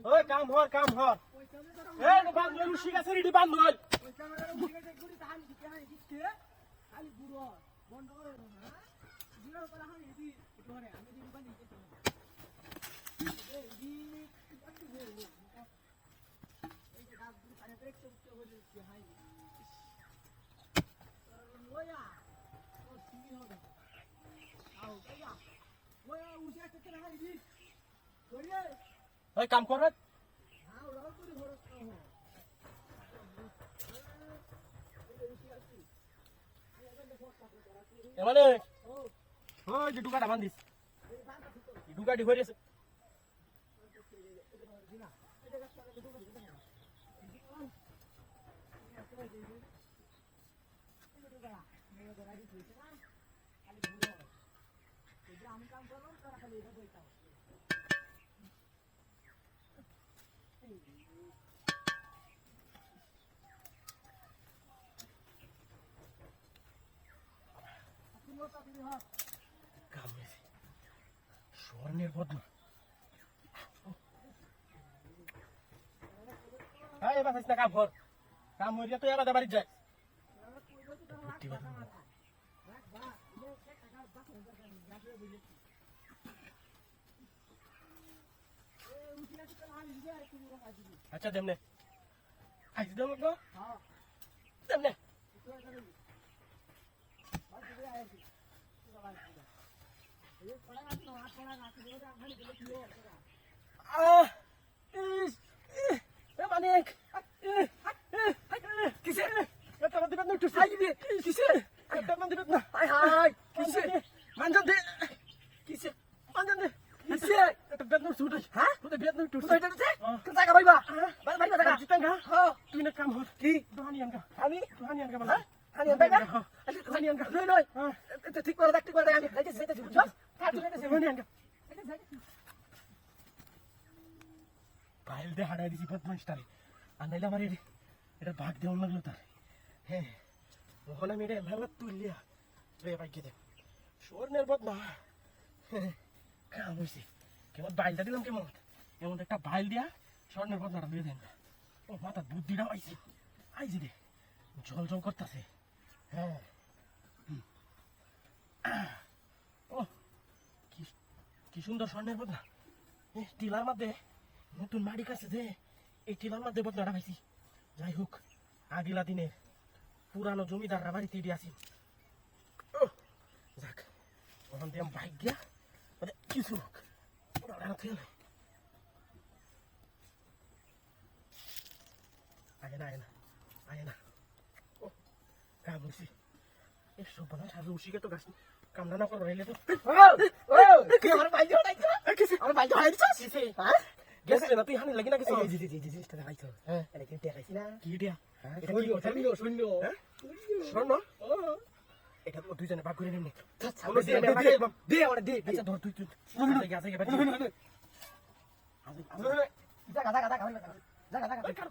ওই কাম হর এই বান্ধ রুশি গাছে রেডি বান্ধ হল ওই ক্যামেরা মুখে দেখুনি তাহান দিতে খালি বুড়ো বন্ধ করে না বুড়ো করা হানি দি ধরে আমি দি বানি দিতে এই দি একটু বড় এই যে গাছ গুলো খানে ব্রেক করতে বলে কি হাই ওয়া ও সিমি হবে আও ভাইয়া ওয়া উঠে আসতে না হাই দি করিয়ে ওই কাম কর হ্যাঁ ওরা করে ঘর এমানে ওই যে ডুকাটা বান্ধিস ডুকাটি হয়ে গেছে আমি কাম করলাম তারা খালি এটা বইতাম স্বর্ণের বদনা হ্যাঁ এবার না কাম কর কাম হইয়া তো এবার বাড়ি যায় আচ্ছা দেমনে আজ দেব না হ্যাঁ দেমনে মানিক কিসে এটা মধ্যে বেদনা একটু সাই দিবি কিসে এটা মধ্যে বেদনা হাই হাই কিসে মানজান দে কিসে মানজান দে কিসে এটা বেদনা ছুট হ্যাঁ তুই বেদনা একটু ছুট এটা তুই জায়গা ভাইবা বাড়ি বাড়ি জায়গা জিতাঙ্গা হ্যাঁ তুই না কাম হল কি দোহানি আনগা আমি দোহানি আনগা বল হানি আনগা আচ্ছা দোহানি আনগা নই নই এটা ঠিক করে দেখ আমি যাইতে যাইতে বুঝছ কাট তুই যাইতে দোহানি আনগা বাইল দে হাড়াই দিছি বদমাইশটারে আর নাইলে আমার এটা ভাগ দেওয়ার লাগলো তার হ্যাঁ ওখানে আমি এটা মেলা তুলিয়া রে ভাগ্যে দে স্বর্ণের বদনা কাম হয়েছে কেমন বাইলটা দিলাম কেমন এমন একটা বাইল দিয়া স্বর্ণের বদনাটা দিয়ে দেন ও মাথার বুদ্ধিটাও আইছে আইছে রে জল জল করতেছে হ্যাঁ ও কি সুন্দর স্বর্ণের বদনা টিলার মধ্যে নতুন মাড়ি কাছে যে এই টিলার মধ্যে বদনাটা পাইছি যাই হোক আগিলা দিনে পুরানো জমিদাররা বাড়িতে এটি আসি যাক ওখান থেকে বাইক গিয়া মানে কিছু হোক আগে না ও কাম হয়েছি এসব বলা আর রসিকে তো গাছ কামনা না করো রইলে তো আমার বাইক হারাই দিচ্ছিস হ্যাঁ গেছে না তুই হানি লাগি না কিছু জি জিনিসটা খাইছো হ্যাঁ এটা কি টিয়া খাইছি না কি টিয়া এটা কি শূন্য শূন্য এটা তো দুইজনে ভাগ করে নেমনে আচ্ছা দে আমারে দে আচ্ছা ধর তুই আছে জায়গা